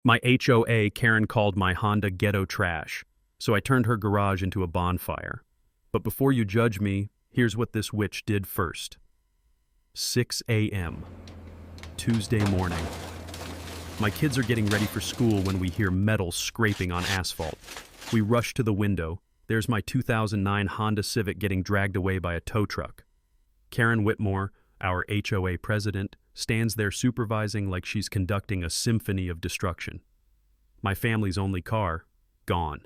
My HOA Karen called my Honda ghetto trash, so I turned her garage into a bonfire. But before you judge me, here's what this witch did first. 6 a.m. Tuesday morning. My kids are getting ready for school when we hear metal scraping on asphalt. We rush to the window. There's my 2009 Honda Civic getting dragged away by a tow truck. Karen Whitmore, our HOA president, stands there supervising like she's conducting a symphony of destruction. My family's only car, gone.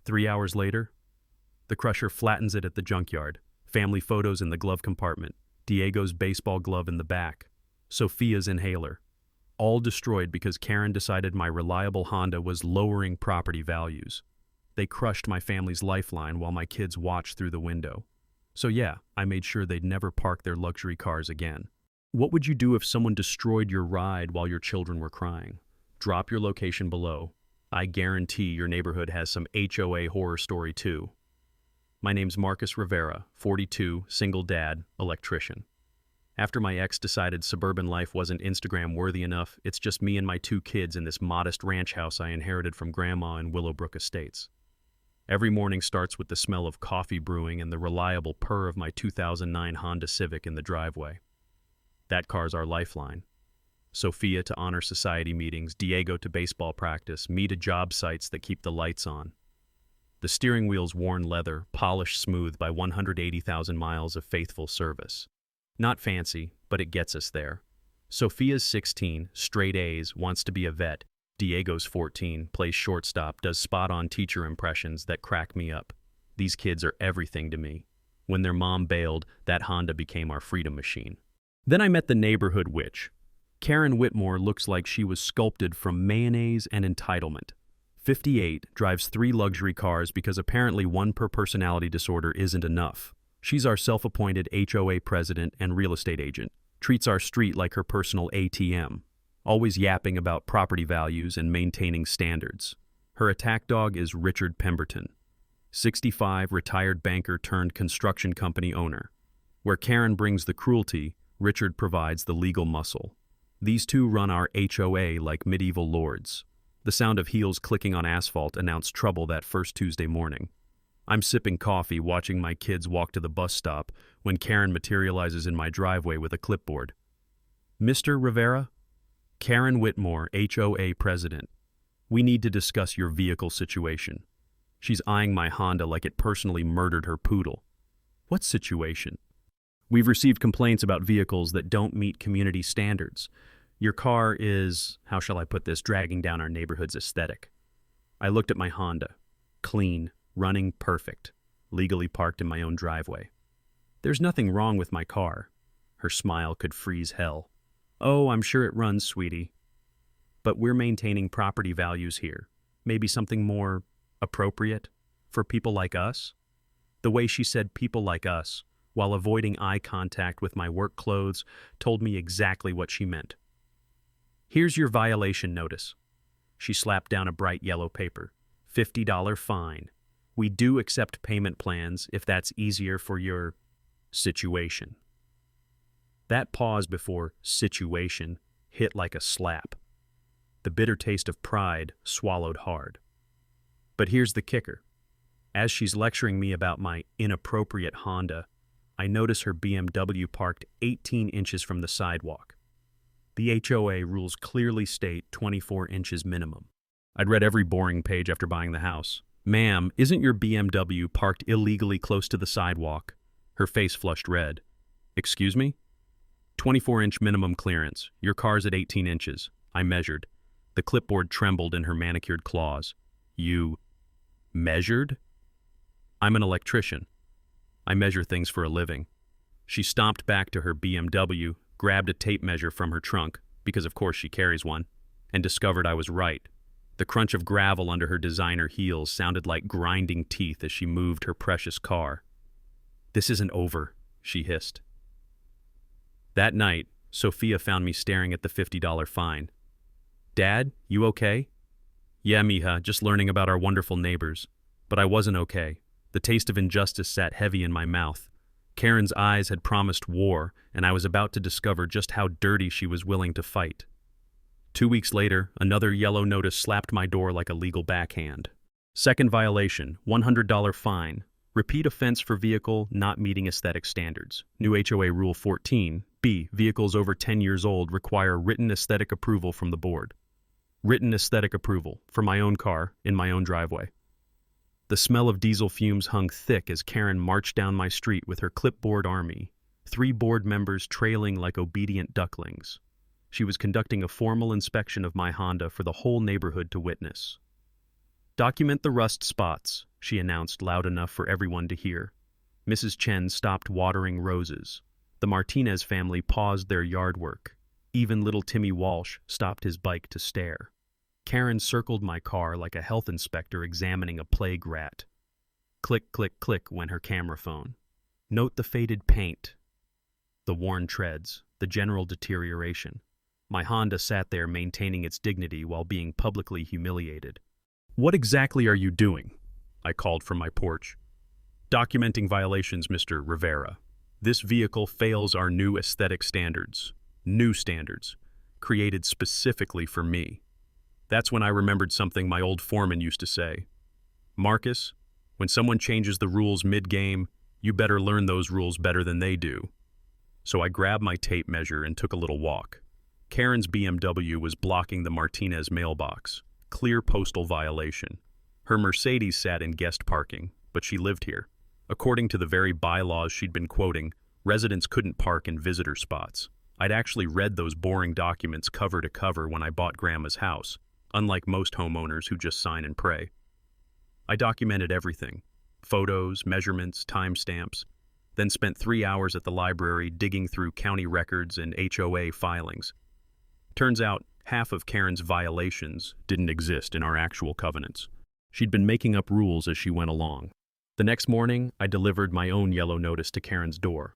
3 hours later, the crusher flattens it at the junkyard. Family photos in the glove compartment. Diego's baseball glove in the back. Sophia's inhaler. All destroyed because Karen decided my reliable Honda was lowering property values. They crushed my family's lifeline while my kids watched through the window. So yeah, I made sure they'd never park their luxury cars again. What would you do if someone destroyed your ride while your children were crying? Drop your location below. I guarantee your neighborhood has some HOA horror story too. My name's Marcus Rivera, 42, single dad, electrician. After my ex decided suburban life wasn't Instagram worthy enough, it's just me and my 2 kids in this modest ranch house I inherited from Grandma in Willowbrook Estates. Every morning starts with the smell of coffee brewing and the reliable purr of my 2009 Honda Civic in the driveway. That car's our lifeline. Sophia to honor society meetings, Diego to baseball practice, me to job sites that keep the lights on. The steering wheel's worn leather, polished smooth by 180,000 miles of faithful service. Not fancy, but it gets us there. Sophia's 16, straight A's, wants to be a vet. Diego's 14, plays shortstop, does spot-on teacher impressions that crack me up. These kids are everything to me. When their mom bailed, that Honda became our freedom machine. Then I met the neighborhood witch. Karen Whitmore looks like she was sculpted from mayonnaise and entitlement. 58, drives 3 luxury cars because apparently one per personality disorder isn't enough. She's our self-appointed HOA president and real estate agent, treats our street like her personal ATM, always yapping about property values and maintaining standards. Her attack dog is Richard Pemberton, 65, retired banker turned construction company owner. Where Karen brings the cruelty, Richard provides the legal muscle. These two run our HOA like medieval lords. The sound of heels clicking on asphalt announced trouble that first Tuesday morning. I'm sipping coffee, watching my kids walk to the bus stop, when Karen materializes in my driveway with a clipboard. Mr. Rivera? Karen Whitmore, HOA president. We need to discuss your vehicle situation. She's eyeing my Honda like it personally murdered her poodle. What situation? We've received complaints about vehicles that don't meet community standards. Your car is, how shall I put this, dragging down our neighborhood's aesthetic. I looked at my Honda. Clean. Running perfect, legally parked in my own driveway. There's nothing wrong with my car. Her smile could freeze hell. Oh, I'm sure it runs, sweetie. But we're maintaining property values here. Maybe something more appropriate for people like us? The way she said people like us, while avoiding eye contact with my work clothes, told me exactly what she meant. Here's your violation notice. She slapped down a bright yellow paper. $50 fine. We do accept payment plans if that's easier for your situation. That pause before situation hit like a slap. The bitter taste of pride swallowed hard. But here's the kicker. As she's lecturing me about my inappropriate Honda, I notice her BMW parked 18 inches from the sidewalk. The HOA rules clearly state 24 inches minimum. I'd read every boring page after buying the house. Ma'am, isn't your BMW parked illegally close to the sidewalk? Her face flushed red. Excuse me? 24-inch minimum clearance. Your car's at 18 inches. I measured. The clipboard trembled in her manicured claws. You measured? I'm an electrician. I measure things for a living. She stomped back to her BMW, grabbed a tape measure from her trunk, because of course she carries one, and discovered I was right. The crunch of gravel under her designer heels sounded like grinding teeth as she moved her precious car. This isn't over, she hissed. That night, Sophia found me staring at the $50 fine. Dad, you okay? Yeah, mija, just learning about our wonderful neighbors. But I wasn't okay. The taste of injustice sat heavy in my mouth. Karen's eyes had promised war, and I was about to discover just how dirty she was willing to fight. 2 weeks later, another yellow notice slapped my door like a legal backhand. Second violation, $100 fine. Repeat offense for vehicle not meeting aesthetic standards. New HOA Rule 14. B. Vehicles over 10 years old require written aesthetic approval from the board. Written aesthetic approval for my own car in my own driveway. The smell of diesel fumes hung thick as Karen marched down my street with her clipboard army, 3 board members trailing like obedient ducklings. She was conducting a formal inspection of my Honda for the whole neighborhood to witness. "Document the rust spots," she announced loud enough for everyone to hear. Mrs. Chen stopped watering roses. The Martinez family paused their yard work. Even little Timmy Walsh stopped his bike to stare. Karen circled my car like a health inspector examining a plague rat. Click, click, click went her camera phone. Note the faded paint, the worn treads, the general deterioration. My Honda sat there maintaining its dignity while being publicly humiliated. "What exactly are you doing?" I called from my porch. "Documenting violations, Mr. Rivera. This vehicle fails our new aesthetic standards. New standards, created specifically for me." That's when I remembered something my old foreman used to say. "Marcus, when someone changes the rules mid-game, you better learn those rules better than they do." So I grabbed my tape measure and took a little walk. Karen's BMW was blocking the Martinez mailbox. Clear postal violation. Her Mercedes sat in guest parking, but she lived here. According to the very bylaws she'd been quoting, residents couldn't park in visitor spots. I'd actually read those boring documents cover to cover when I bought Grandma's house, unlike most homeowners who just sign and pray. I documented everything. Photos, measurements, timestamps, then spent 3 hours at the library digging through county records and HOA filings. Turns out, half of Karen's violations didn't exist in our actual covenants. She'd been making up rules as she went along. The next morning, I delivered my own yellow notice to Karen's door.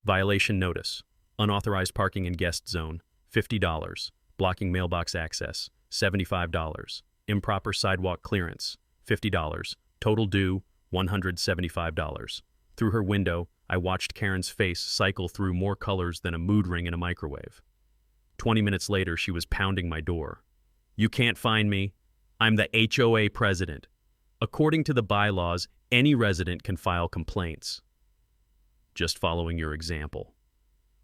Violation notice. Unauthorized parking in guest zone, $50. Blocking mailbox access, $75. Improper sidewalk clearance, $50. Total due, $175. Through her window, I watched Karen's face cycle through more colors than a mood ring in a microwave. 20 minutes later, she was pounding my door. "You can't find me. I'm the HOA president. According to the bylaws, any resident can file complaints." Just following your example.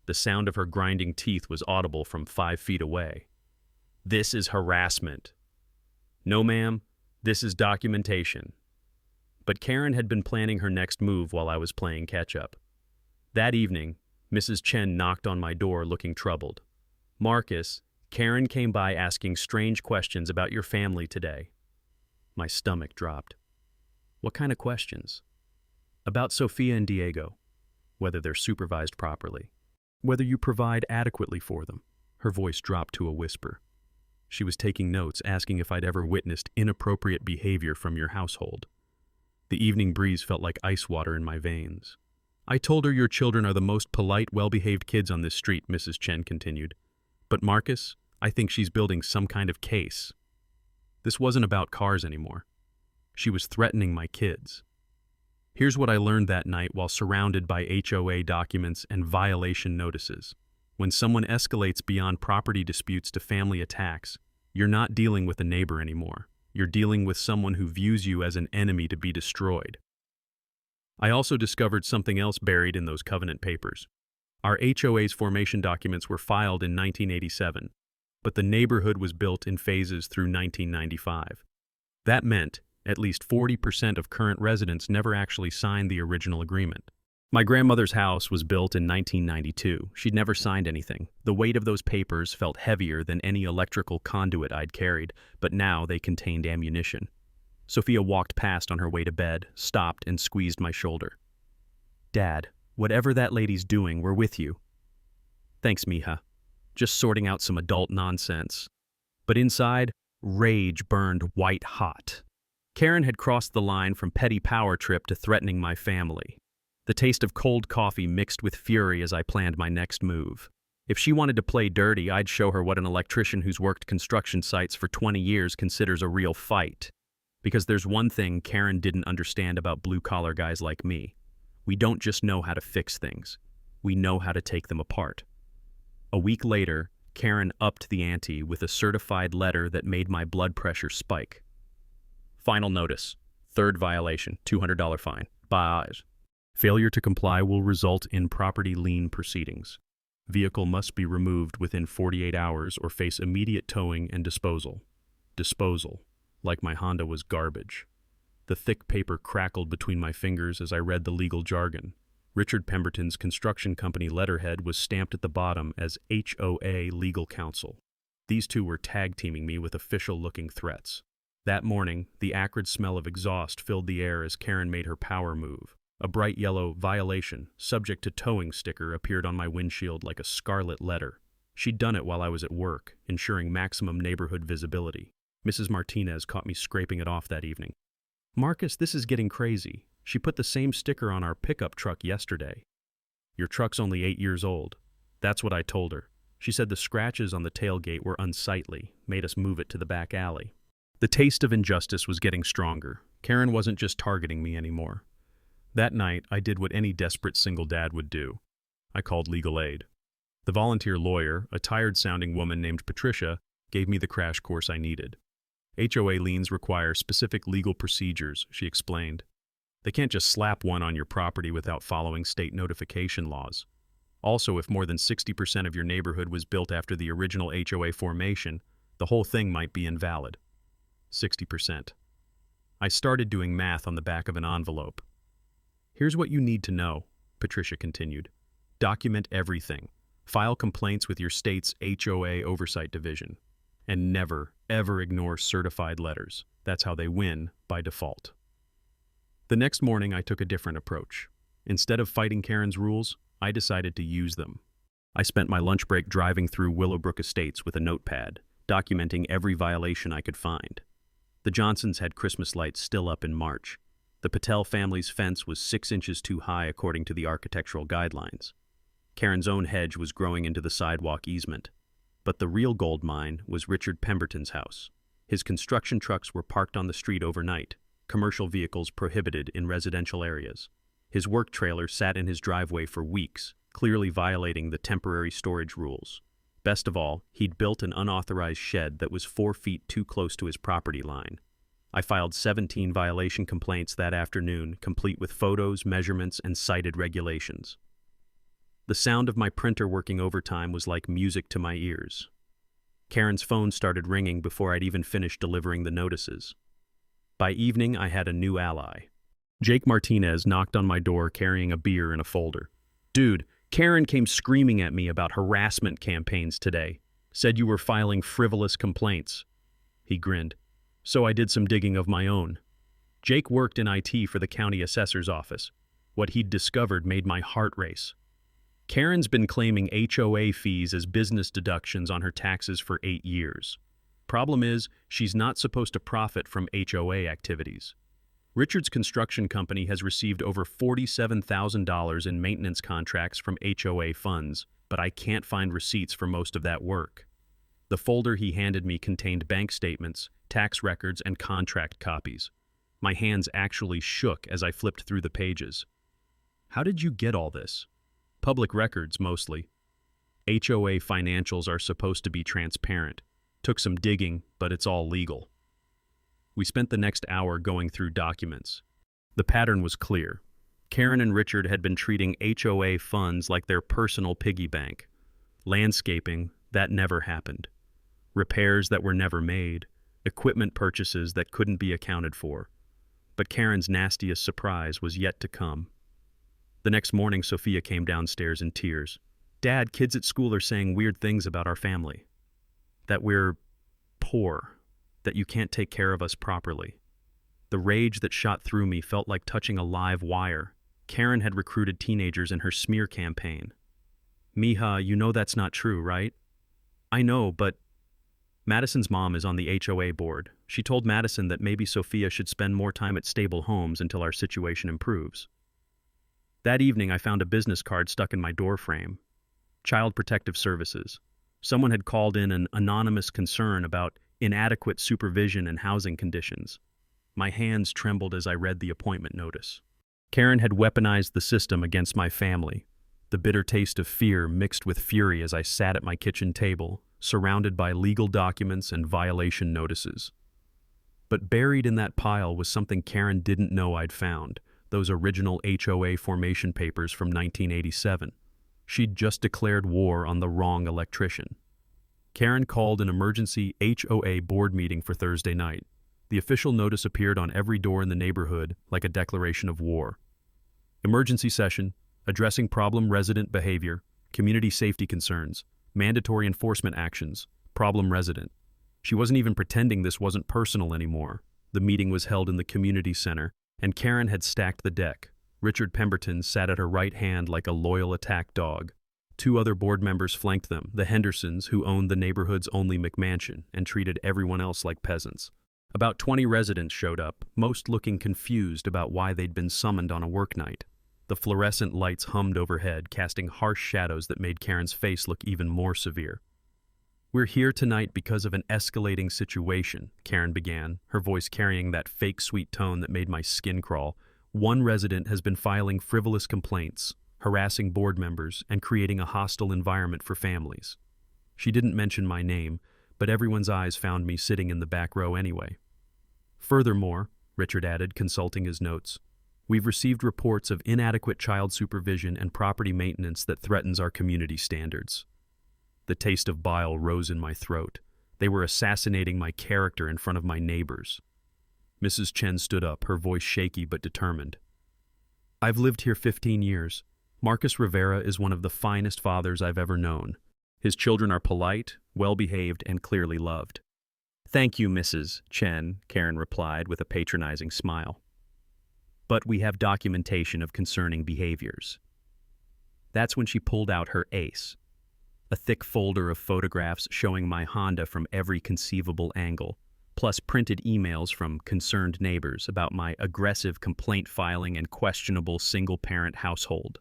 The sound of her grinding teeth was audible from 5 feet away. "This is harassment." "No, ma'am, this is documentation." But Karen had been planning her next move while I was playing catch-up. That evening, Mrs. Chen knocked on my door looking troubled. "Marcus, Karen came by asking strange questions about your family today." My stomach dropped. "What kind of questions?" "About Sophia and Diego. Whether they're supervised properly. Whether you provide adequately for them." Her voice dropped to a whisper. She was taking notes, asking if I'd ever witnessed inappropriate behavior from your household. The evening breeze felt like ice water in my veins. "I told her your children are the most polite, well-behaved kids on this street," Mrs. Chen continued. "But Marcus, I think she's building some kind of case." This wasn't about cars anymore. She was threatening my kids. Here's what I learned that night while surrounded by HOA documents and violation notices. When someone escalates beyond property disputes to family attacks, you're not dealing with a neighbor anymore. You're dealing with someone who views you as an enemy to be destroyed. I also discovered something else buried in those covenant papers. Our HOA's formation documents were filed in 1987, but the neighborhood was built in phases through 1995. That meant at least 40% of current residents never actually signed the original agreement. My grandmother's house was built in 1992. She'd never signed anything. The weight of those papers felt heavier than any electrical conduit I'd carried, but now they contained ammunition. Sophia walked past on her way to bed, stopped, and squeezed my shoulder. "Dad, whatever that lady's doing, we're with you." "Thanks, mija. Just sorting out some adult nonsense." But inside, rage burned white hot. Karen had crossed the line from petty power trip to threatening my family. The taste of cold coffee mixed with fury as I planned my next move. If she wanted to play dirty, I'd show her what an electrician who's worked construction sites for 20 years considers a real fight. Because there's one thing Karen didn't understand about blue-collar guys like me. We don't just know how to fix things. We know how to take them apart. A week later, Karen upped the ante with a certified letter that made my blood pressure spike. Final notice. Third violation, $200 fine. Buys. Failure to comply will result in property lien proceedings. Vehicle must be removed within 48 hours or face immediate towing and disposal. Disposal, like my Honda was garbage. The thick paper crackled between my fingers as I read the legal jargon. Richard Pemberton's construction company letterhead was stamped at the bottom as HOA Legal Counsel. These two were tag-teaming me with official-looking threats. That morning, the acrid smell of exhaust filled the air as Karen made her power move. A bright yellow violation, subject to towing sticker appeared on my windshield like a scarlet letter. She'd done it while I was at work, ensuring maximum neighborhood visibility. Mrs. Martinez caught me scraping it off that evening. "Marcus, this is getting crazy. She put the same sticker on our pickup truck yesterday." "Your truck's only 8 years old." That's what I told her. She said the scratches on the tailgate were unsightly, made us move it to the back alley. The taste of injustice was getting stronger. Karen wasn't just targeting me anymore. That night, I did what any desperate single dad would do. I called legal aid. The volunteer lawyer, a tired-sounding woman named Patricia, gave me the crash course I needed. HOA liens require specific legal procedures, she explained. They can't just slap one on your property without following state notification laws. Also, if more than 60% of your neighborhood was built after the original HOA formation, the whole thing might be invalid. 60%. I started doing math on the back of an envelope. "Here's what you need to know," Patricia continued. "Document everything. File complaints with your state's HOA Oversight Division. And never, ever ignore certified letters. That's how they win by default." The next morning, I took a different approach. Instead of fighting Karen's rules, I decided to use them. I spent my lunch break driving through Willowbrook Estates with a notepad, documenting every violation I could find. The Johnsons had Christmas lights still up in March. The Patel family's fence was 6 inches too high according to the architectural guidelines. Karen's own hedge was growing into the sidewalk easement. But the real gold mine was Richard Pemberton's house. His construction trucks were parked on the street overnight, commercial vehicles prohibited in residential areas. His work trailer sat in his driveway for weeks, clearly violating the temporary storage rules. Best of all, he'd built an unauthorized shed that was 4 feet too close to his property line. I filed 17 violation complaints that afternoon, complete with photos, measurements, and cited regulations. The sound of my printer working overtime was like music to my ears. Karen's phone started ringing before I'd even finished delivering the notices. By evening, I had a new ally. Jake Martinez knocked on my door carrying a beer and a folder. "Dude, Karen came screaming at me about harassment campaigns today. Said you were filing frivolous complaints." He grinned. "So I did some digging of my own." Jake worked in IT for the county assessor's office. What he'd discovered made my heart race. Karen's been claiming HOA fees as business deductions on her taxes for 8 years. Problem is, she's not supposed to profit from HOA activities. Richard's construction company has received over $47,000 in maintenance contracts from HOA funds, but I can't find receipts for most of that work. The folder he handed me contained bank statements, tax records, and contract copies. My hands actually shook as I flipped through the pages. "How did you get all this?" "Public records, mostly. HOA financials are supposed to be transparent. Took some digging, but it's all legal." We spent the next hour going through documents. The pattern was clear. Karen and Richard had been treating HOA funds like their personal piggy bank. Landscaping, that never happened. Repairs that were never made. Equipment purchases that couldn't be accounted for. But Karen's nastiest surprise was yet to come. The next morning, Sophia came downstairs in tears. "Dad, kids at school are saying weird things about our family. That we're poor. That you can't take care of us properly." The rage that shot through me felt like touching a live wire. Karen had recruited teenagers in her smear campaign. "Mija, you know that's not true, right?" "I know, but..." Madison's mom is on the HOA board. She told Madison that maybe Sophia should spend more time at stable homes until our situation improves. That evening, I found a business card stuck in my door frame. Child Protective Services. Someone had called in an anonymous concern about inadequate supervision and housing conditions. My hands trembled as I read the appointment notice. Karen had weaponized the system against my family. The bitter taste of fear mixed with fury as I sat at my kitchen table, surrounded by legal documents and violation notices. But buried in that pile was something Karen didn't know I'd found, those original HOA formation papers from 1987. She'd just declared war on the wrong electrician. Karen called an emergency HOA board meeting for Thursday night. The official notice appeared on every door in the neighborhood like a declaration of war. Emergency session, addressing problem resident behavior, community safety concerns, mandatory enforcement actions, problem resident. She wasn't even pretending this wasn't personal anymore. The meeting was held in the community center, and Karen had stacked the deck. Richard Pemberton sat at her right hand like a loyal attack dog. 2 other board members flanked them, the Hendersons, who owned the neighborhood's only McMansion and treated everyone else like peasants. About 20 residents showed up, most looking confused about why they'd been summoned on a work night. The fluorescent lights hummed overhead, casting harsh shadows that made Karen's face look even more severe. "We're here tonight because of an escalating situation," Karen began, her voice carrying that fake sweet tone that made my skin crawl. "One resident has been filing frivolous complaints, harassing board members, and creating a hostile environment for families." She didn't mention my name, but everyone's eyes found me sitting in the back row anyway. "Furthermore," Richard added, consulting his notes, "we've received reports of inadequate child supervision and property maintenance that threatens our community standards." The taste of bile rose in my throat. They were assassinating my character in front of my neighbors. Mrs. Chen stood up, her voice shaky but determined. "I've lived here 15 years. Marcus Rivera is one of the finest fathers I've ever known. His children are polite, well-behaved, and clearly loved." "Thank you, Mrs. Chen," Karen replied with a patronizing smile. "But we have documentation of concerning behaviors." That's when she pulled out her ace, a thick folder of photographs showing my Honda from every conceivable angle, plus printed emails from concerned neighbors about my aggressive complaint filing and questionable single-parent household.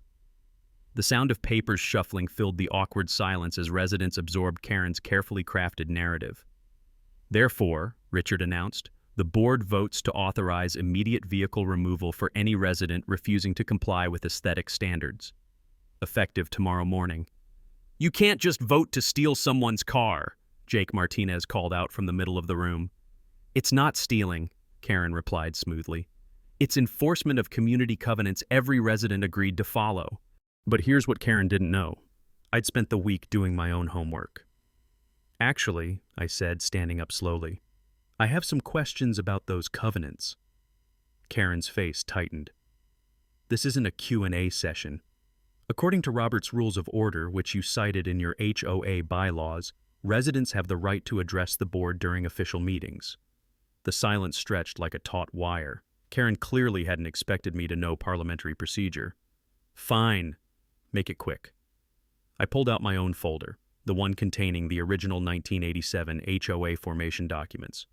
The sound of papers shuffling filled the awkward silence as residents absorbed Karen's carefully crafted narrative. "Therefore," Richard announced, "the board votes to authorize immediate vehicle removal for any resident refusing to comply with aesthetic standards. Effective tomorrow morning." "You can't just vote to steal someone's car," Jake Martinez called out from the middle of the room. "It's not stealing," Karen replied smoothly. "It's enforcement of community covenants every resident agreed to follow." But here's what Karen didn't know. I'd spent the week doing my own homework. "Actually," I said, standing up slowly, "I have some questions about those covenants." Karen's face tightened. "This isn't a Q&A session. According to Robert's Rules of Order, which you cited in your HOA bylaws, residents have the right to address the board during official meetings." The silence stretched like a taut wire. Karen clearly hadn't expected me to know parliamentary procedure. "Fine. Make it quick." I pulled out my own folder, the one containing the original 1987 HOA formation documents.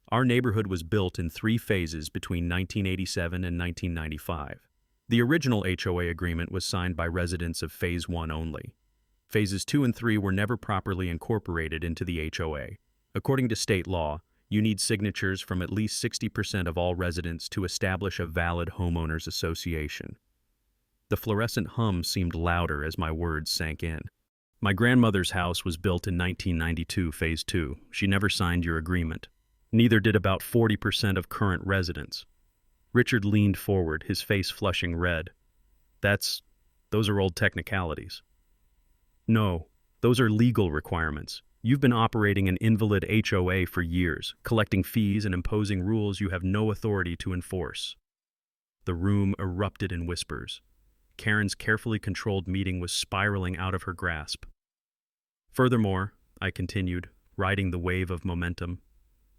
Our neighborhood was built in 3 phases between 1987 and 1995. The original HOA agreement was signed by residents of Phase 1 only. Phases 2 and 3 were never properly incorporated into the HOA. According to state law, you need signatures from at least 60% of all residents to establish a valid Homeowners Association. The fluorescent hum seemed louder as my words sank in. "My grandmother's house was built in 1992, Phase 2. She never signed your agreement. Neither did about 40% of current residents." Richard leaned forward, his face flushing red. Those are old technicalities." "No, those are legal requirements. You've been operating an invalid HOA for years, collecting fees and imposing rules you have no authority to enforce." The room erupted in whispers. Karen's carefully controlled meeting was spiraling out of her grasp. "Furthermore," I continued, riding the wave of momentum,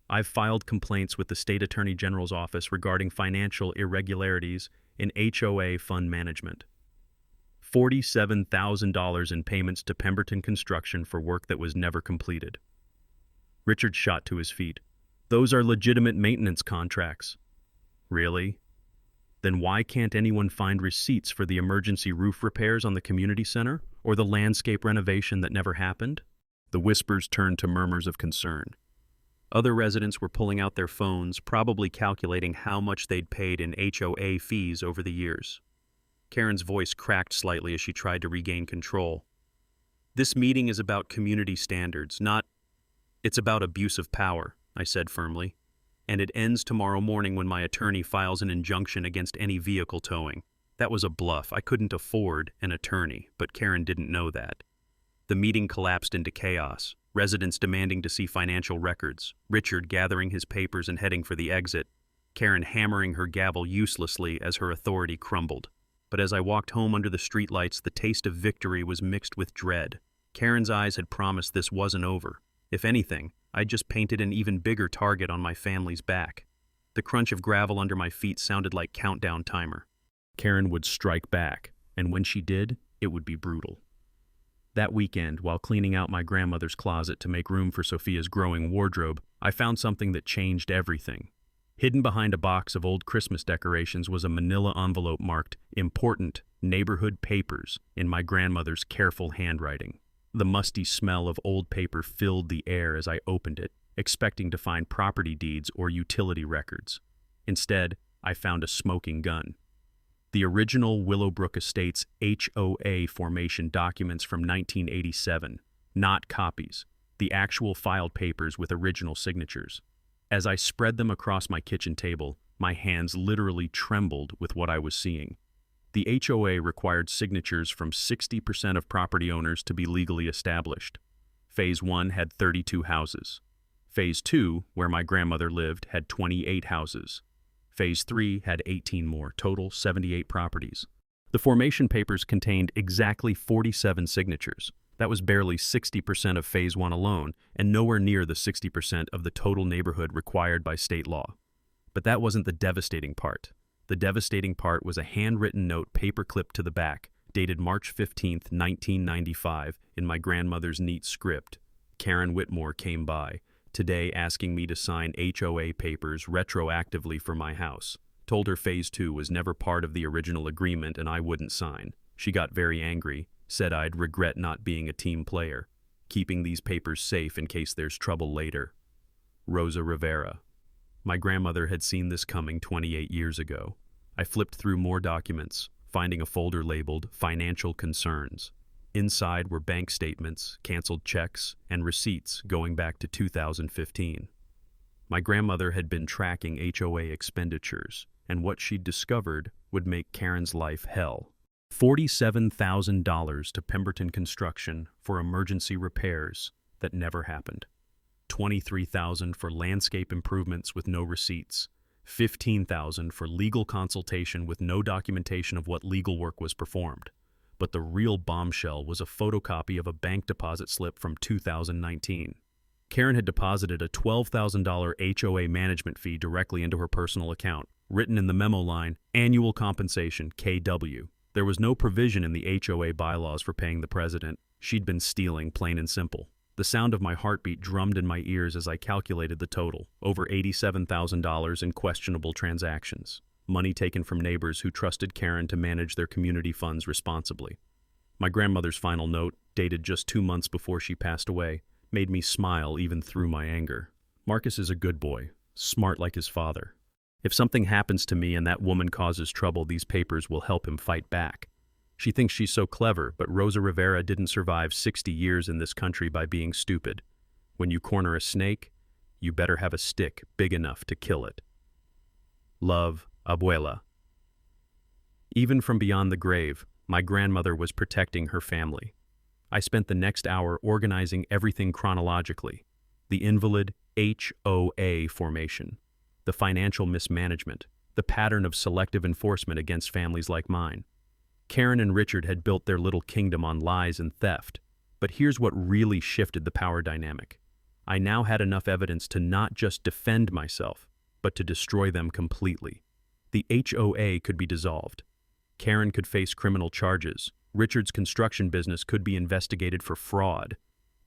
"I've filed complaints with the State Attorney General's office regarding financial irregularities in HOA fund management. $47,000 in payments to Pemberton Construction for work that was never completed." Richard shot to his feet. "Those are legitimate maintenance contracts." "Really? Then why can't anyone find receipts for the emergency roof repairs on the community center, or the landscape renovation that never happened?" The whispers turned to murmurs of concern. Other residents were pulling out their phones, probably calculating how much they'd paid in HOA fees over the years. Karen's voice cracked slightly as she tried to regain control. This meeting is about community standards, not... It's about abuse of power, I said firmly. And it ends tomorrow morning when my attorney files an injunction against any vehicle towing. That was a bluff. I couldn't afford an attorney, but Karen didn't know that. The meeting collapsed into chaos, residents demanding to see financial records, Richard gathering his papers and heading for the exit, Karen hammering her gavel uselessly as her authority crumbled. But as I walked home under the streetlights, the taste of victory was mixed with dread. Karen's eyes had promised this wasn't over. If anything, I'd just painted an even bigger target on my family's back. The crunch of gravel under my feet sounded like countdown timer. Karen would strike back, and when she did, it would be brutal. That weekend, while cleaning out my grandmother's closet to make room for Sophia's growing wardrobe, I found something that changed everything. Hidden behind a box of old Christmas decorations was a manila envelope marked "Important Neighborhood Papers" in my grandmother's careful handwriting. The musty smell of old paper filled the air as I opened it, expecting to find property deeds or utility records. Instead, I found a smoking gun. The original Willowbrook Estates HOA formation documents from 1987, not copies, the actual filed papers with original signatures. As I spread them across my kitchen table, my hands literally trembled with what I was seeing. The HOA required signatures from 60% of property owners to be legally established. Phase 1 had 32 houses. Phase 2, where my grandmother lived, had 28 houses. Phase 3 had 18 more, total 78 properties. The formation papers contained exactly 47 signatures. That was barely 60% of Phase 1 alone, and nowhere near the 60% of the total neighborhood required by state law. But that wasn't the devastating part. The devastating part was a handwritten note paper-clipped to the back, dated March 15, 1995, in my grandmother's neat script. Karen Whitmore came by, today asking me to sign HOA papers retroactively for my house. Told her Phase 2 was never part of the original agreement and I wouldn't sign. She got very angry, said I'd regret not being a team player, keeping these papers safe in case there's trouble later. Rosa Rivera. My grandmother had seen this coming 28 years ago. I flipped through more documents, finding a folder labeled Financial Concerns. Inside were bank statements, canceled checks, and receipts going back to 2015. My grandmother had been tracking HOA expenditures, and what she'd discovered would make Karen's life hell. $47,000 to Pemberton Construction for emergency repairs that never happened. $23,000 for landscape improvements with no receipts. $15,000 for legal consultation with no documentation of what legal work was performed. But the real bombshell was a photocopy of a bank deposit slip from 2019. Karen had deposited a $12,000 HOA management fee directly into her personal account, written in the memo line, "Annual Compensation, KW." There was no provision in the HOA bylaws for paying the president. She'd been stealing, plain and simple. The sound of my heartbeat drummed in my ears as I calculated the total, over $87,000 in questionable transactions. Money taken from neighbors who trusted Karen to manage their community funds responsibly. My grandmother's final note, dated just 2 months before she passed away, made me smile even through my anger. Marcus is a good boy, smart like his father. If something happens to me and that woman causes trouble, these papers will help him fight back. She thinks she's so clever, but Rosa Rivera didn't survive 60 years in this country by being stupid. When you corner a snake, you better have a stick big enough to kill it. Love, Abuela. Even from beyond the grave, my grandmother was protecting her family. I spent the next hour organizing everything chronologically. The invalid HOA formation, the financial mismanagement, the pattern of selective enforcement against families like mine. Karen and Richard had built their little kingdom on lies and theft. But here's what really shifted the power dynamic. I now had enough evidence to not just defend myself, but to destroy them completely. The HOA could be dissolved. Karen could face criminal charges. Richard's construction business could be investigated for fraud.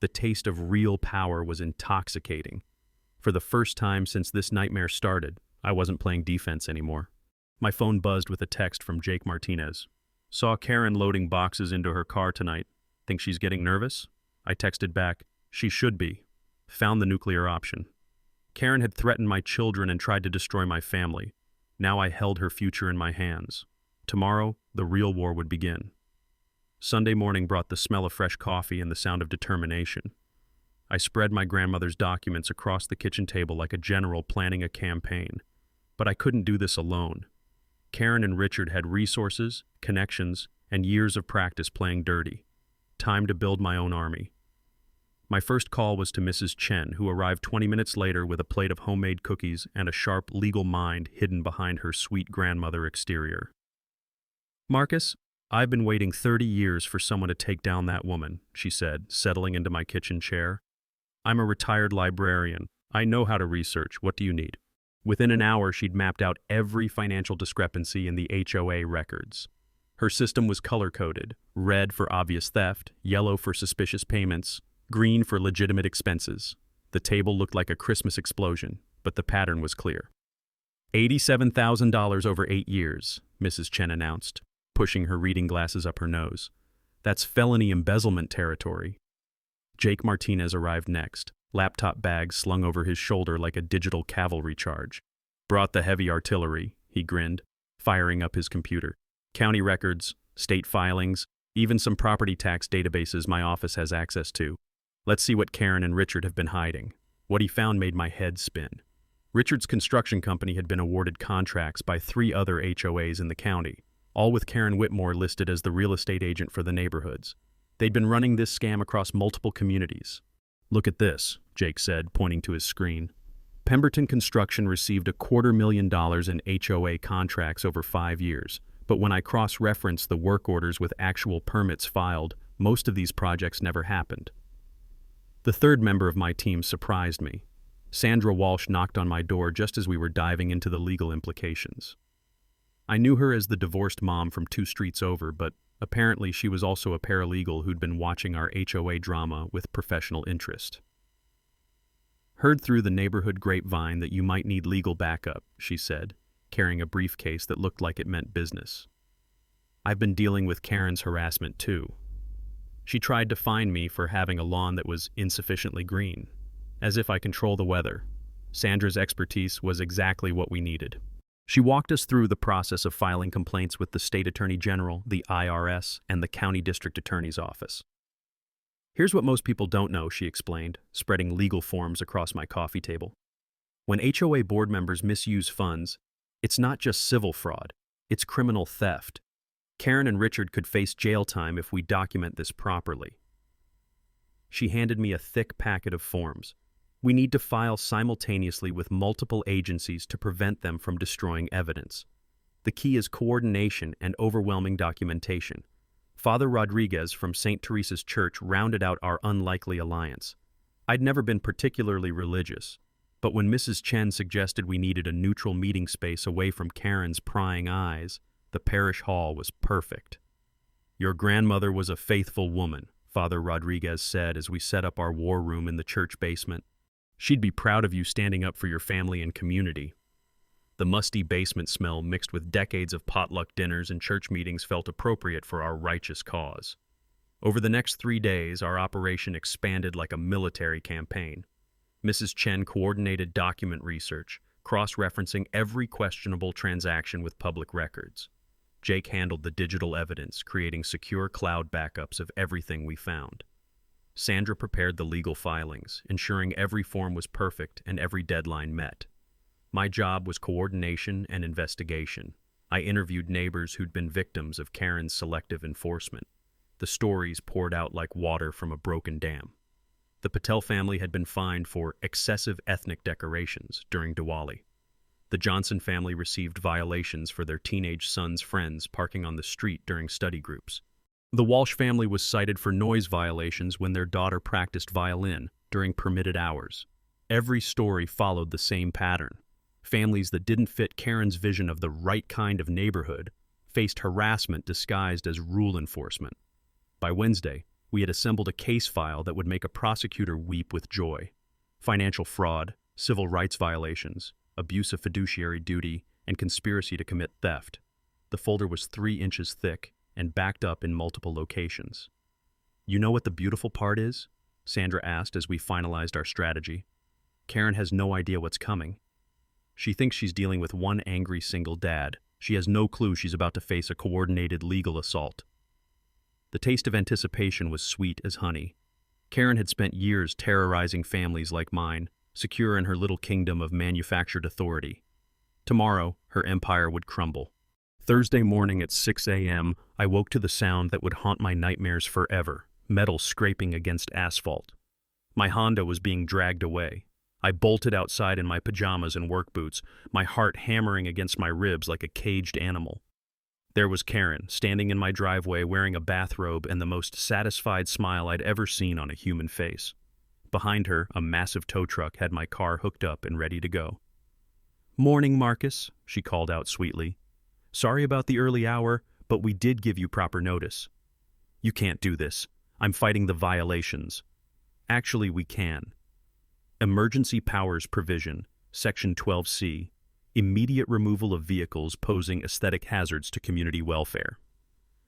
The taste of real power was intoxicating. For the first time since this nightmare started, I wasn't playing defense anymore. My phone buzzed with a text from Jake Martinez. Saw Karen loading boxes into her car tonight. Think she's getting nervous? I texted back, she should be. Found the nuclear option. Karen had threatened my children and tried to destroy my family. Now I held her future in my hands. Tomorrow, the real war would begin. Sunday morning brought the smell of fresh coffee and the sound of determination. I spread my grandmother's documents across the kitchen table like a general planning a campaign. But I couldn't do this alone. Karen and Richard had resources, connections, and years of practice playing dirty. Time to build my own army. My first call was to Mrs. Chen, who arrived 20 minutes later with a plate of homemade cookies and a sharp legal mind hidden behind her sweet grandmother exterior. "Marcus, I've been waiting 30 years for someone to take down that woman," she said, settling into my kitchen chair. "I'm a retired librarian. I know how to research. What do you need?" Within an hour, she'd mapped out every financial discrepancy in the HOA records. Her system was color-coded: red for obvious theft, yellow for suspicious payments, green for legitimate expenses. The table looked like a Christmas explosion, but the pattern was clear. $87,000 over 8 years, Mrs. Chen announced, pushing her reading glasses up her nose. "That's felony embezzlement territory." Jake Martinez arrived next, laptop bag slung over his shoulder like a digital cavalry charge. "Brought the heavy artillery," he grinned, firing up his computer. "County records, state filings, even some property tax databases my office has access to. Let's see what Karen and Richard have been hiding." What he found made my head spin. Richard's construction company had been awarded contracts by 3 other HOAs in the county, all with Karen Whitmore listed as the real estate agent for the neighborhoods. They'd been running this scam across multiple communities. "Look at this," Jake said, pointing to his screen. Pemberton Construction received $250,000 in HOA contracts over 5 years, but when I cross-referenced the work orders with actual permits filed, most of these projects never happened. The third member of my team surprised me. Sandra Walsh knocked on my door just as we were diving into the legal implications. I knew her as the divorced mom from 2 streets over, but apparently she was also a paralegal who'd been watching our HOA drama with professional interest. "Heard through the neighborhood grapevine that you might need legal backup," she said, carrying a briefcase that looked like it meant business. "I've been dealing with Karen's harassment too. She tried to fine me for having a lawn that was insufficiently green, as if I control the weather. Sandra's expertise was exactly what we needed." She walked us through the process of filing complaints with the State Attorney General, the IRS, and the County District Attorney's Office. "Here's what most people don't know," she explained, spreading legal forms across my coffee table. "When HOA board members misuse funds, it's not just civil fraud, it's criminal theft. Karen and Richard could face jail time if we document this properly." She handed me a thick packet of forms. "We need to file simultaneously with multiple agencies to prevent them from destroying evidence. The key is coordination and overwhelming documentation. Father Rodriguez from St. Teresa's Church rounded out our unlikely alliance. I'd never been particularly religious, but when Mrs. Chen suggested we needed a neutral meeting space away from Karen's prying eyes, the parish hall was perfect. "Your grandmother was a faithful woman," Father Rodriguez said as we set up our war room in the church basement. "She'd be proud of you standing up for your family and community." The musty basement smell mixed with decades of potluck dinners and church meetings felt appropriate for our righteous cause. Over the next 3 days, our operation expanded like a military campaign. Mrs. Chen coordinated document research, cross-referencing every questionable transaction with public records. Jake handled the digital evidence, creating secure cloud backups of everything we found. Sandra prepared the legal filings, ensuring every form was perfect and every deadline met. My job was coordination and investigation. I interviewed neighbors who'd been victims of Karen's selective enforcement. The stories poured out like water from a broken dam. The Patel family had been fined for excessive ethnic decorations during Diwali. The Johnson family received violations for their teenage son's friends parking on the street during study groups. The Walsh family was cited for noise violations when their daughter practiced violin during permitted hours. Every story followed the same pattern. Families that didn't fit Karen's vision of the right kind of neighborhood faced harassment disguised as rule enforcement. By Wednesday, we had assembled a case file that would make a prosecutor weep with joy. Financial fraud, civil rights violations, abuse of fiduciary duty, and conspiracy to commit theft. The folder was 3 inches thick and backed up in multiple locations. "You know what the beautiful part is?" Sandra asked as we finalized our strategy. "Karen has no idea what's coming. She thinks she's dealing with one angry single dad. She has no clue she's about to face a coordinated legal assault." The taste of anticipation was sweet as honey. Karen had spent years terrorizing families like mine, secure in her little kingdom of manufactured authority. Tomorrow, her empire would crumble. Thursday morning at 6 a.m., I woke to the sound that would haunt my nightmares forever, metal scraping against asphalt. My Honda was being dragged away. I bolted outside in my pajamas and work boots, my heart hammering against my ribs like a caged animal. There was Karen, standing in my driveway wearing a bathrobe and the most satisfied smile I'd ever seen on a human face. Behind her, a massive tow truck had my car hooked up and ready to go. "Morning, Marcus," she called out sweetly. "Sorry about the early hour, but we did give you proper notice." "You can't do this. I'm fighting the violations." "Actually, we can." Emergency Powers Provision, Section 12C. Immediate removal of vehicles posing aesthetic hazards to community welfare.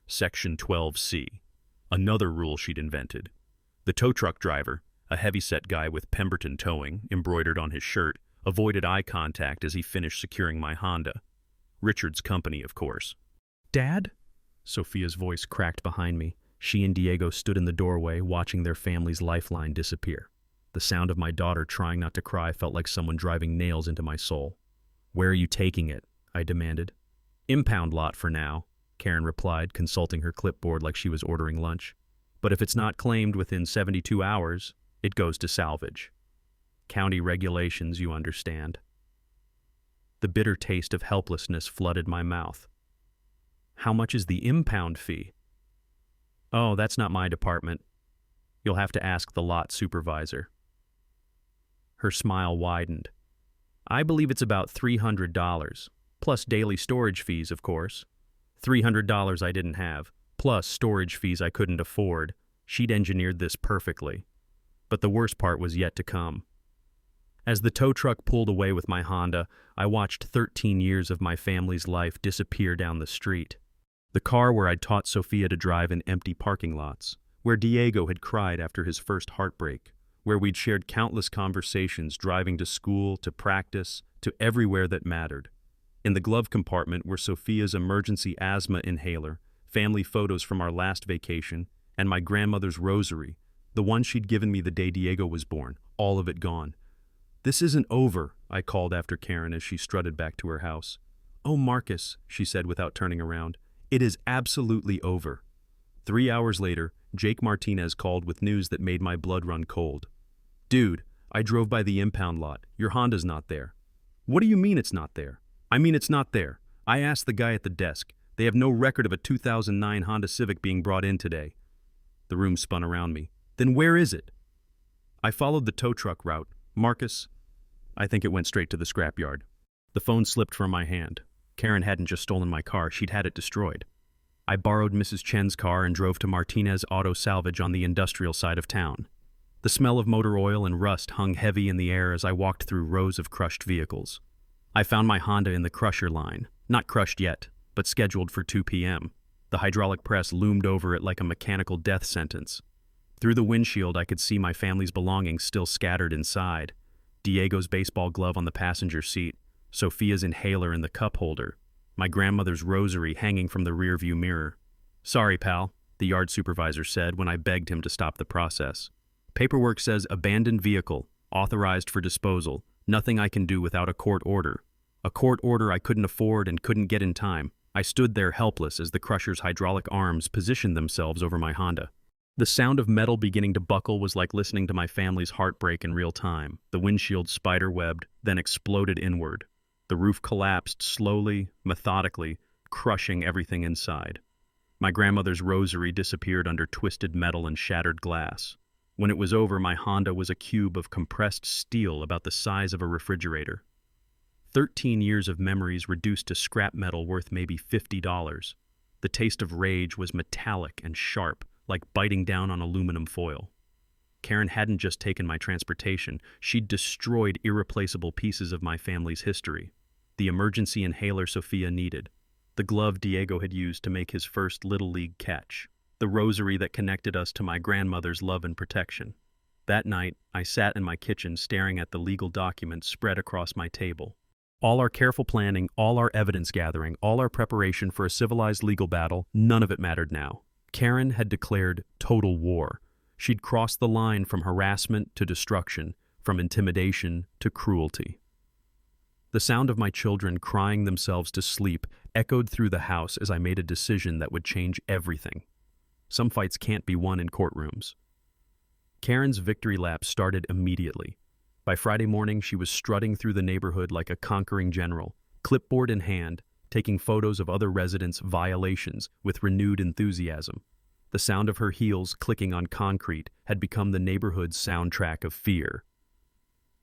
Section 12C. Another rule she'd invented. The tow truck driver, a heavyset guy with Pemberton Towing embroidered on his shirt, avoided eye contact as he finished securing my Honda. Richard's company, of course. "Dad?" Sophia's voice cracked behind me. She and Diego stood in the doorway, watching their family's lifeline disappear. The sound of my daughter trying not to cry felt like someone driving nails into my soul. "Where are you taking it?" I demanded. "Impound lot for now," Karen replied, consulting her clipboard like she was ordering lunch. "But if it's not claimed within 72 hours, it goes to salvage. County regulations, you understand." The bitter taste of helplessness flooded my mouth. "How much is the impound fee?" "Oh, that's not my department. You'll have to ask the lot supervisor." Her smile widened. "I believe it's about $300, plus daily storage fees, of course. $300 I didn't have, plus storage fees I couldn't afford. She'd engineered this perfectly. But the worst part was yet to come. As the tow truck pulled away with my Honda, I watched 13 years of my family's life disappear down the street. The car where I'd taught Sophia to drive in empty parking lots, where Diego had cried after his first heartbreak, where we'd shared countless conversations driving to school, to practice, to everywhere that mattered. In the glove compartment were Sophia's emergency asthma inhaler, family photos from our last vacation, and my grandmother's rosary, the one she'd given me the day Diego was born, all of it gone. "This isn't over," I called after Karen as she strutted back to her house. "Oh, Marcus," she said without turning around, "it is absolutely over." 3 hours later, Jake Martinez called with news that made my blood run cold. "Dude, I drove by the impound lot. Your Honda's not there." "What do you mean it's not there?" "I mean it's not there. I asked the guy at the desk. They have no record of a 2009 Honda Civic being brought in today." The room spun around me. "Then where is it?" "I followed the tow truck route. Marcus, I think it went straight to the scrapyard." The phone slipped from my hand. Karen hadn't just stolen my car, she'd had it destroyed. I borrowed Mrs. Chen's car and drove to Martinez Auto Salvage on the industrial side of town. The smell of motor oil and rust hung heavy in the air as I walked through rows of crushed vehicles. I found my Honda in the crusher line, not crushed yet, but scheduled for 2 p.m. The hydraulic press loomed over it like a mechanical death sentence. Through the windshield, I could see my family's belongings still scattered inside. Diego's baseball glove on the passenger seat, Sophia's inhaler in the cup holder, my grandmother's rosary hanging from the rearview mirror. "Sorry, pal," the yard supervisor said when I begged him to stop the process. "Paperwork says abandoned vehicle, authorized for disposal, nothing I can do without a court order." A court order I couldn't afford and couldn't get in time. I stood there helpless as the crusher's hydraulic arms positioned themselves over my Honda. The sound of metal beginning to buckle was like listening to my family's heartbreak in real time. The windshield spider-webbed, then exploded inward. The roof collapsed slowly, methodically, crushing everything inside. My grandmother's rosary disappeared under twisted metal and shattered glass. When it was over, my Honda was a cube of compressed steel about the size of a refrigerator. 13 years of memories reduced to scrap metal worth maybe $50. The taste of rage was metallic and sharp, like biting down on aluminum foil. Karen hadn't just taken my transportation, she'd destroyed irreplaceable pieces of my family's history. The emergency inhaler Sophia needed, the glove Diego had used to make his first Little League catch, the rosary that connected us to my grandmother's love and protection. That night, I sat in my kitchen staring at the legal documents spread across my table. All our careful planning, all our evidence gathering, all our preparation for a civilized legal battle, none of it mattered now. Karen had declared total war. She'd crossed the line from harassment to destruction, from intimidation to cruelty. The sound of my children crying themselves to sleep echoed through the house as I made a decision that would change everything. Some fights can't be won in courtrooms. Karen's victory lap started immediately. By Friday morning, she was strutting through the neighborhood like a conquering general, clipboard in hand, taking photos of other residents' violations with renewed enthusiasm. The sound of her heels clicking on concrete had become the neighborhood's soundtrack of fear.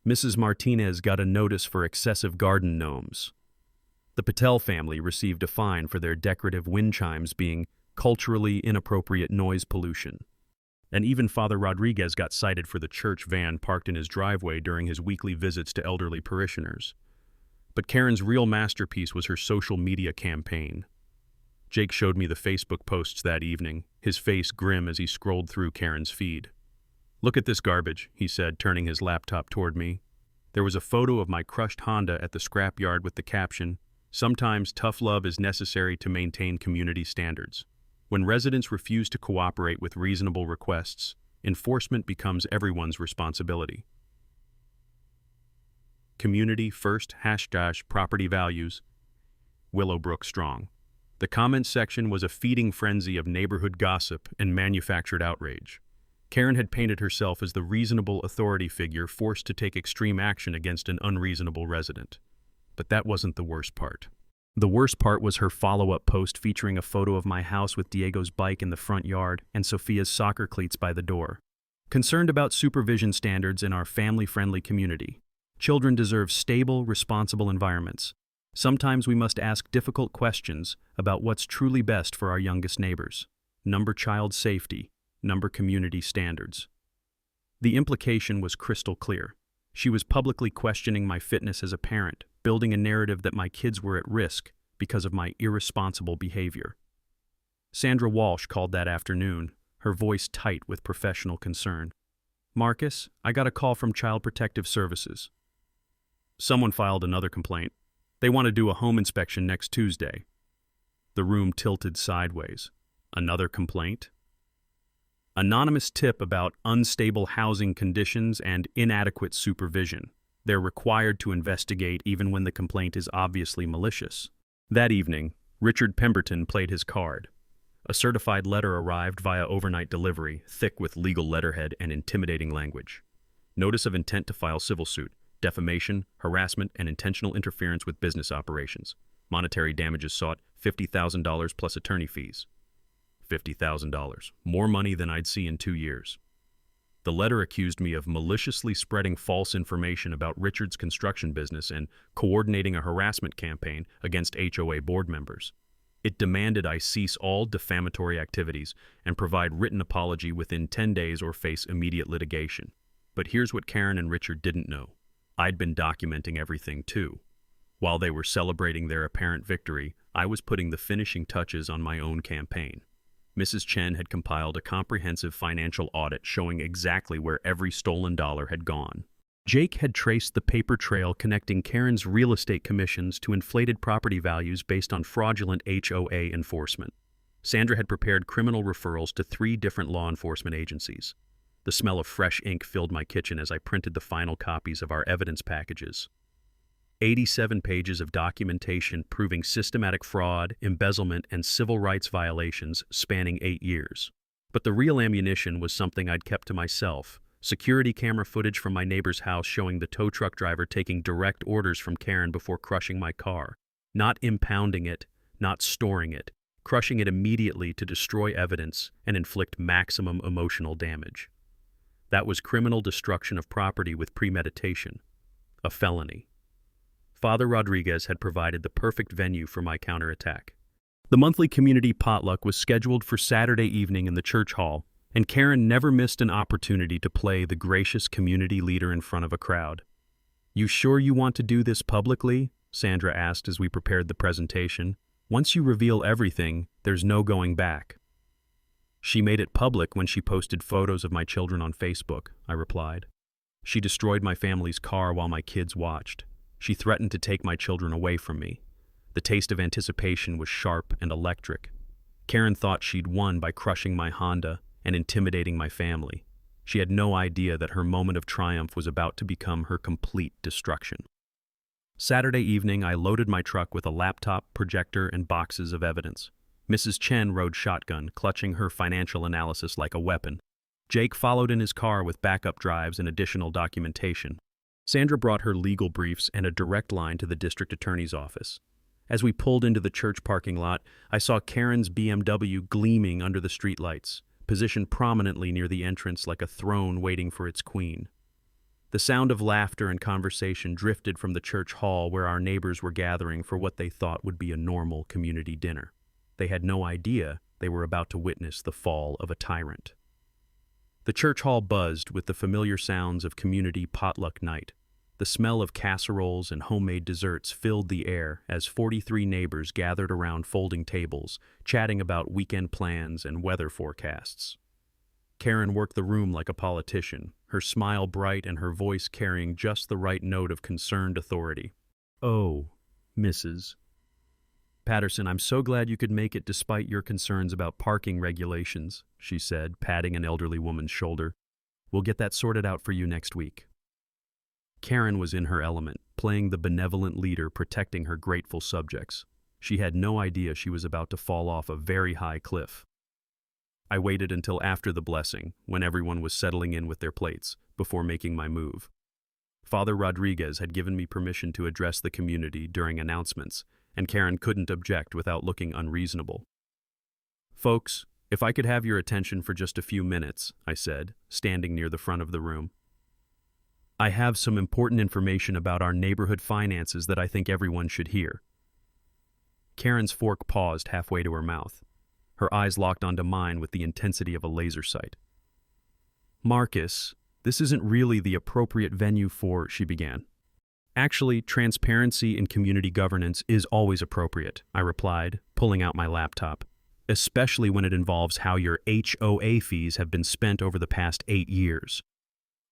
Mrs. Martinez got a notice for excessive garden gnomes. The Patel family received a fine for their decorative wind chimes being culturally inappropriate noise pollution. And even Father Rodriguez got cited for the church van parked in his driveway during his weekly visits to elderly parishioners. But Karen's real masterpiece was her social media campaign. Jake showed me the Facebook posts that evening, his face grim as he scrolled through Karen's feed. "Look at this garbage," he said, turning his laptop toward me. There was a photo of my crushed Honda at the scrapyard with the caption, "Sometimes tough love is necessary to maintain community standards. When residents refuse to cooperate with reasonable requests, enforcement becomes everyone's responsibility." Community first, #property values, Willowbrook strong. The comments section was a feeding frenzy of neighborhood gossip and manufactured outrage. Karen had painted herself as the reasonable authority figure forced to take extreme action against an unreasonable resident. But that wasn't the worst part. The worst part was her follow-up post featuring a photo of my house with Diego's bike in the front yard and Sophia's soccer cleats by the door. Concerned about supervision standards in our family-friendly community. Children deserve stable, responsible environments. Sometimes we must ask difficult questions about what's truly best for our youngest neighbors. Number child safety, number community standards. The implication was crystal clear. She was publicly questioning my fitness as a parent, building a narrative that my kids were at risk because of my irresponsible behavior. Sandra Walsh called that afternoon, her voice tight with professional concern. "Marcus, I got a call from Child Protective Services. Someone filed another complaint. They want to do a home inspection next Tuesday." The room tilted sideways. Another complaint? Anonymous tip about unstable housing conditions and inadequate supervision. They're required to investigate even when the complaint is obviously malicious. That evening, Richard Pemberton played his card. A certified letter arrived via overnight delivery, thick with legal letterhead and intimidating language. Notice of intent to file civil suit, defamation, harassment, and intentional interference with business operations. Monetary damages sought, $50,000 plus attorney fees. $50,000, more money than I'd see in 2 years. The letter accused me of maliciously spreading false information about Richard's construction business and coordinating a harassment campaign against HOA board members. It demanded I cease all defamatory activities and provide written apology within 10 days or face immediate litigation. But here's what Karen and Richard didn't know. I'd been documenting everything too. While they were celebrating their apparent victory, I was putting the finishing touches on my own campaign. Mrs. Chen had compiled a comprehensive financial audit showing exactly where every stolen dollar had gone. Jake had traced the paper trail connecting Karen's real estate commissions to inflated property values based on fraudulent HOA enforcement. Sandra had prepared criminal referrals to 3 different law enforcement agencies. The smell of fresh ink filled my kitchen as I printed the final copies of our evidence packages. 87 pages of documentation proving systematic fraud, embezzlement, and civil rights violations spanning 8 years. But the real ammunition was something I'd kept to myself. Security camera footage from my neighbor's house showing the tow truck driver taking direct orders from Karen before crushing my car. Not impounding it, not storing it, crushing it immediately to destroy evidence and inflict maximum emotional damage. That was criminal destruction of property with premeditation, a felony. Father Rodriguez had provided the perfect venue for my counterattack. The monthly community potluck was scheduled for Saturday evening in the church hall, and Karen never missed an opportunity to play the gracious community leader in front of a crowd. "You sure you want to do this publicly?" Sandra asked as we prepared the presentation. "Once you reveal everything, there's no going back." "She made it public when she posted photos of my children on Facebook," I replied. "She destroyed my family's car while my kids watched. She threatened to take my children away from me. The taste of anticipation was sharp and electric. Karen thought she'd won by crushing my Honda and intimidating my family. She had no idea that her moment of triumph was about to become her complete destruction. Saturday evening, I loaded my truck with a laptop, projector, and boxes of evidence. Mrs. Chen rode shotgun, clutching her financial analysis like a weapon. Jake followed in his car with backup drives and additional documentation. Sandra brought her legal briefs and a direct line to the district attorney's office. As we pulled into the church parking lot, I saw Karen's BMW gleaming under the streetlights, positioned prominently near the entrance like a throne waiting for its queen. The sound of laughter and conversation drifted from the church hall where our neighbors were gathering for what they thought would be a normal community dinner. They had no idea they were about to witness the fall of a tyrant. The church hall buzzed with the familiar sounds of community potluck night. The smell of casseroles and homemade desserts filled the air as 43 neighbors gathered around folding tables, chatting about weekend plans and weather forecasts. Karen worked the room like a politician, her smile bright and her voice carrying just the right note of concerned authority. "Oh, Mrs. Patterson, I'm so glad you could make it despite your concerns about parking regulations," she said, patting an elderly woman's shoulder. "We'll get that sorted out for you next week." Karen was in her element, playing the benevolent leader protecting her grateful subjects. She had no idea she was about to fall off a very high cliff. I waited until after the blessing, when everyone was settling in with their plates, before making my move. Father Rodriguez had given me permission to address the community during announcements, and Karen couldn't object without looking unreasonable. "Folks, if I could have your attention for just a few minutes," I said, standing near the front of the room. "I have some important information about our neighborhood finances that I think everyone should hear." Karen's fork paused halfway to her mouth. Her eyes locked onto mine with the intensity of a laser sight. "Marcus, this isn't really the appropriate venue for," she began. "Actually, transparency in community governance is always appropriate," I replied, pulling out my laptop, "especially when it involves how your HOA fees have been spent over the past 8 years.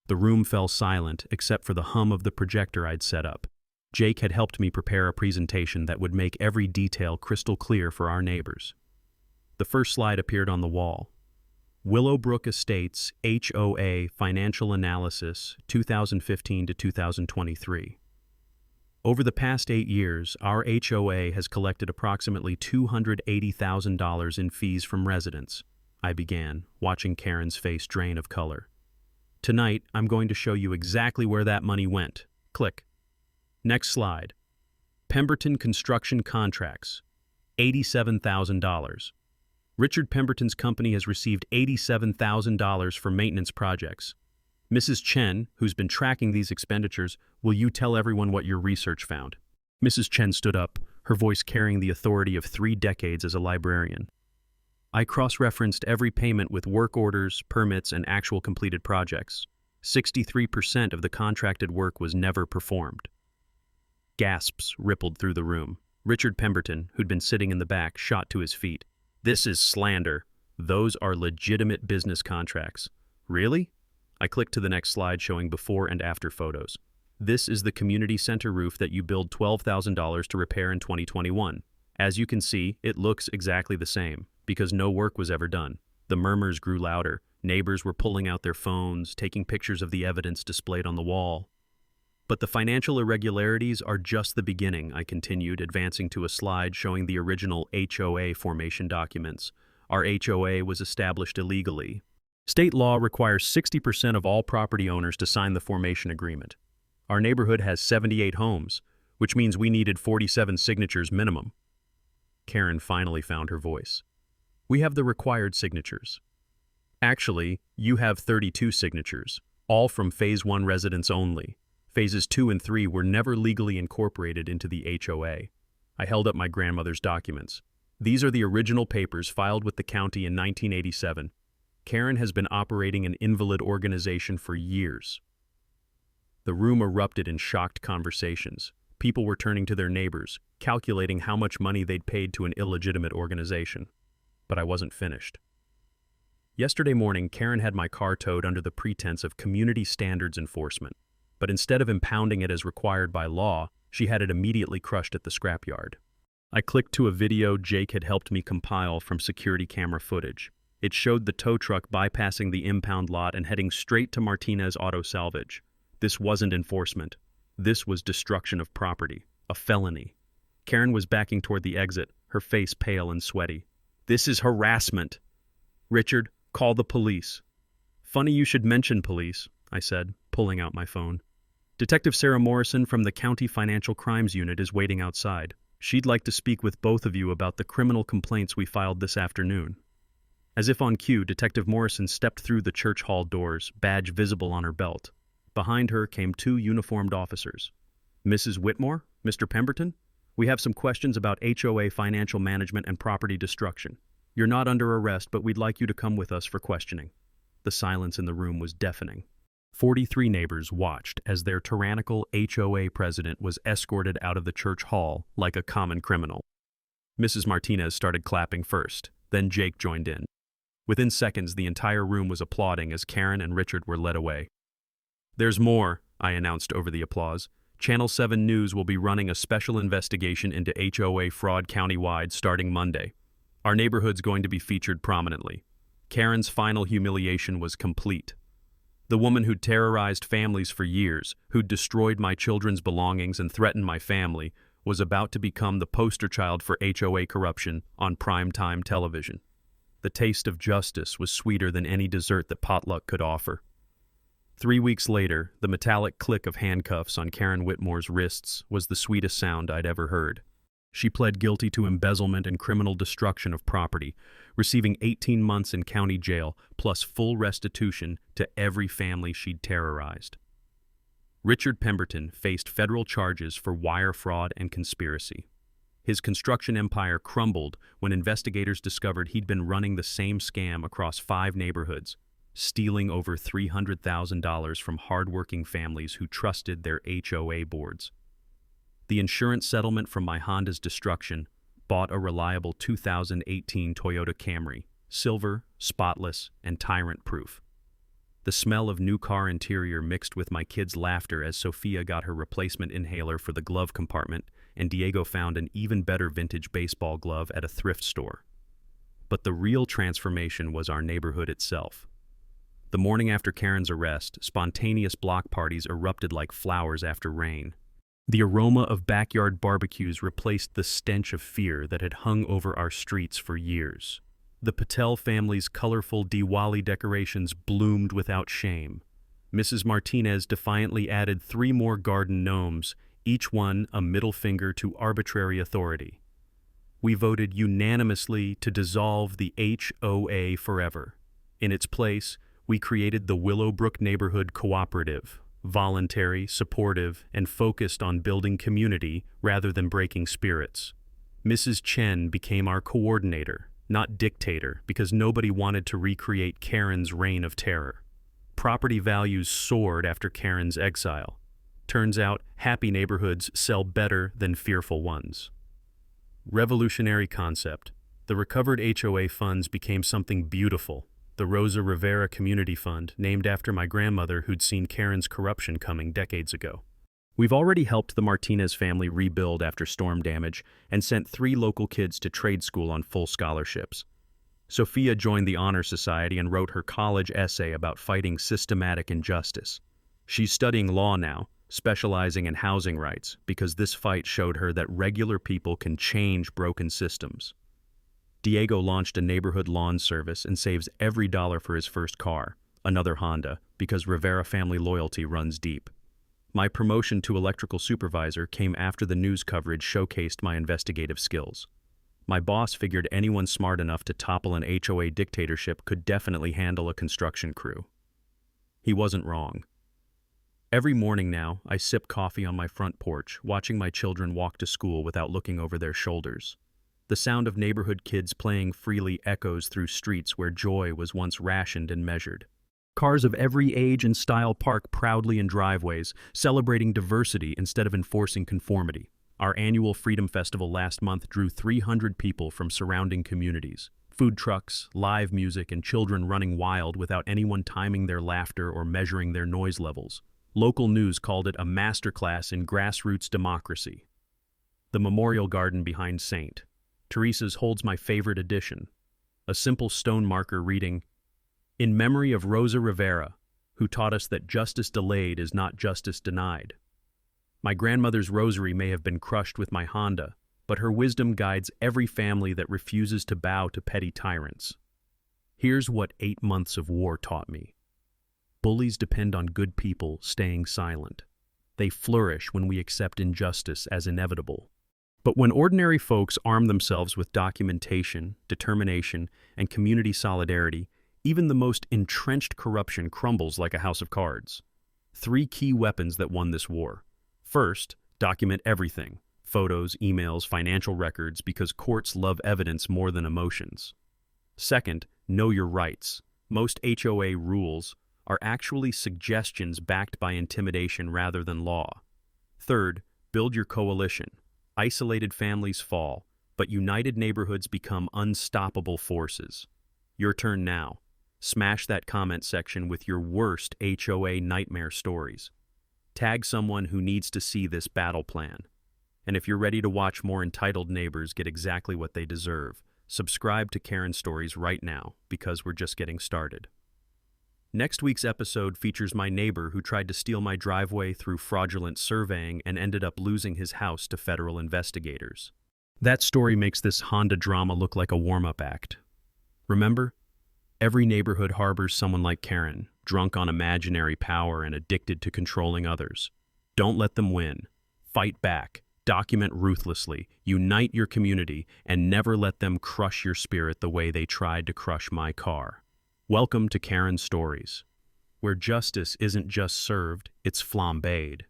The room fell silent except for the hum of the projector I'd set up. Jake had helped me prepare a presentation that would make every detail crystal clear for our neighbors. The first slide appeared on the wall. Willowbrook Estates HOA Financial Analysis 2015 to 2023. Over the past 8 years, our HOA has collected approximately $280,000 in fees from residents. I began, watching Karen's face drain of color. Tonight, I'm going to show you exactly where that money went. Click. Next slide. Pemberton Construction Contracts, $87,000. Richard Pemberton's company has received $87,000 for maintenance projects. Mrs. Chen, who's been tracking these expenditures, will you tell everyone what your research found? Mrs. Chen stood up, her voice carrying the authority of 3 decades as a librarian. I cross-referenced every payment with work orders, permits, and actual completed projects. 63% of the contracted work was never performed. Gasps rippled through the room. Richard Pemberton, who'd been sitting in the back, shot to his feet. "This is slander. Those are legitimate business contracts." "Really?" I clicked to the next slide showing before and after photos. "This is the community center roof that you billed $12,000 to repair in 2021. As you can see, it looks exactly the same, because no work was ever done." The murmurs grew louder. Neighbors were pulling out their phones, taking pictures of the evidence displayed on the wall. "But the financial irregularities are just the beginning," I continued, advancing to a slide showing the original HOA formation documents. Our HOA was established illegally. State law requires 60% of all property owners to sign the formation agreement. Our neighborhood has 78 homes, which means we needed 47 signatures minimum. Karen finally found her voice. "We have the required signatures." "Actually, you have 32 signatures, all from Phase 1 residents only. Phases 2 and 3 were never legally incorporated into the HOA. I held up my grandmother's documents. "These are the original papers filed with the county in 1987. Karen has been operating an invalid organization for years." The room erupted in shocked conversations. People were turning to their neighbors, calculating how much money they'd paid to an illegitimate organization. But I wasn't finished. Yesterday morning, Karen had my car towed under the pretense of community standards enforcement. But instead of impounding it as required by law, she had it immediately crushed at the scrapyard. I clicked to a video Jake had helped me compile from security camera footage. It showed the tow truck bypassing the impound lot and heading straight to Martinez Auto Salvage. This wasn't enforcement. This was destruction of property, a felony. Karen was backing toward the exit, her face pale and sweaty. "This is harassment." "Richard, call the police." "Funny you should mention police," I said, pulling out my phone. "Detective Sarah Morrison from the County Financial Crimes Unit is waiting outside. She'd like to speak with both of you about the criminal complaints we filed this afternoon." As if on cue, Detective Morrison stepped through the church hall doors, badge visible on her belt. Behind her came two uniformed officers. "Mrs. Whitmore? Mr. Pemberton? We have some questions about HOA financial management and property destruction. You're not under arrest, but we'd like you to come with us for questioning." The silence in the room was deafening. 43 neighbors watched as their tyrannical HOA president was escorted out of the church hall like a common criminal. Mrs. Martinez started clapping first, then Jake joined in. Within seconds, the entire room was applauding as Karen and Richard were led away. "There's more," I announced over the applause. "Channel 7 News will be running a special investigation into HOA fraud countywide starting Monday. Our neighborhood's going to be featured prominently." Karen's final humiliation was complete. The woman who'd terrorized families for years, who'd destroyed my children's belongings and threatened my family, was about to become the poster child for HOA corruption on primetime television. The taste of justice was sweeter than any dessert that potluck could offer. 3 weeks later, the metallic click of handcuffs on Karen Whitmore's wrists was the sweetest sound I'd ever heard. She pled guilty to embezzlement and criminal destruction of property, receiving 18 months in county jail plus full restitution to every family she'd terrorized. Richard Pemberton faced federal charges for wire fraud and conspiracy. His construction empire crumbled when investigators discovered he'd been running the same scam across 5 neighborhoods, stealing over $300,000 from hardworking families who trusted their HOA boards. The insurance settlement from my Honda's destruction bought a reliable 2018 Toyota Camry, silver, spotless, and tyrant-proof. The smell of new car interior mixed with my kids' laughter as Sophia got her replacement inhaler for the glove compartment and Diego found an even better vintage baseball glove at a thrift store. But the real transformation was our neighborhood itself. The morning after Karen's arrest, spontaneous block parties erupted like flowers after rain. The aroma of backyard barbecues replaced the stench of fear that had hung over our streets for years. The Patel family's colorful Diwali decorations bloomed without shame. Mrs. Martinez defiantly added 3 more garden gnomes, each one a middle finger to arbitrary authority. We voted unanimously to dissolve the HOA forever. In its place, we created the Willowbrook Neighborhood Cooperative, voluntary, supportive, and focused on building community rather than breaking spirits. Mrs. Chen became our coordinator, not dictator, because nobody wanted to recreate Karen's reign of terror. Property values soared after Karen's exile. Turns out, happy neighborhoods sell better than fearful ones. Revolutionary concept. The recovered HOA funds became something beautiful. The Rosa Rivera Community Fund, named after my grandmother who'd seen Karen's corruption coming decades ago. We've already helped the Martinez family rebuild after storm damage and sent 3 local kids to trade school on full scholarships. Sophia joined the Honor Society and wrote her college essay about fighting systematic injustice. She's studying law now, specializing in housing rights, because this fight showed her that regular people can change broken systems. Diego launched a neighborhood lawn service and saves every dollar for his first car, another Honda, because Rivera family loyalty runs deep. My promotion to electrical supervisor came after the news coverage showcased my investigative skills. My boss figured anyone smart enough to topple an HOA dictatorship could definitely handle a construction crew. He wasn't wrong. Every morning now, I sip coffee on my front porch, watching my children walk to school without looking over their shoulders. The sound of neighborhood kids playing freely echoes through streets where joy was once rationed and measured. Cars of every age and style park proudly in driveways, celebrating diversity instead of enforcing conformity. Our annual Freedom Festival last month drew 300 people from surrounding communities. Food trucks, live music, and children running wild without anyone timing their laughter or measuring their noise levels. Local news called it a masterclass in grassroots democracy. The memorial garden behind St. Teresa's holds my favorite edition, a simple stone marker reading, "In memory of Rosa Rivera, who taught us that justice delayed is not justice denied." My grandmother's rosary may have been crushed with my Honda, but her wisdom guides every family that refuses to bow to petty tyrants. Here's what 8 months of war taught me. Bullies depend on good people staying silent. They flourish when we accept injustice as inevitable. But when ordinary folks arm themselves with documentation, determination, and community solidarity, even the most entrenched corruption crumbles like a house of cards. 3 key weapons that won this war. First, document everything: photos, emails, financial records, because courts love evidence more than emotions. Second, know your rights. Most HOA rules are actually suggestions backed by intimidation rather than law. Third, build your coalition. Isolated families fall, but united neighborhoods become unstoppable forces. Your turn now. Smash that comment section with your worst HOA nightmare stories. Tag someone who needs to see this battle plan. And if you're ready to watch more entitled neighbors get exactly what they deserve, subscribe to Karen Stories right now, because we're just getting started. Next week's episode features my neighbor who tried to steal my driveway through fraudulent surveying and ended up losing his house to federal investigators. That story makes this Honda drama look like a warm-up act. Remember? Every neighborhood harbors someone like Karen, drunk on imaginary power and addicted to controlling others. Don't let them win. Fight back. Document ruthlessly. Unite your community, and never let them crush your spirit the way they tried to crush my car. Welcome to Karen Stories, where justice isn't just served, it's flambéed.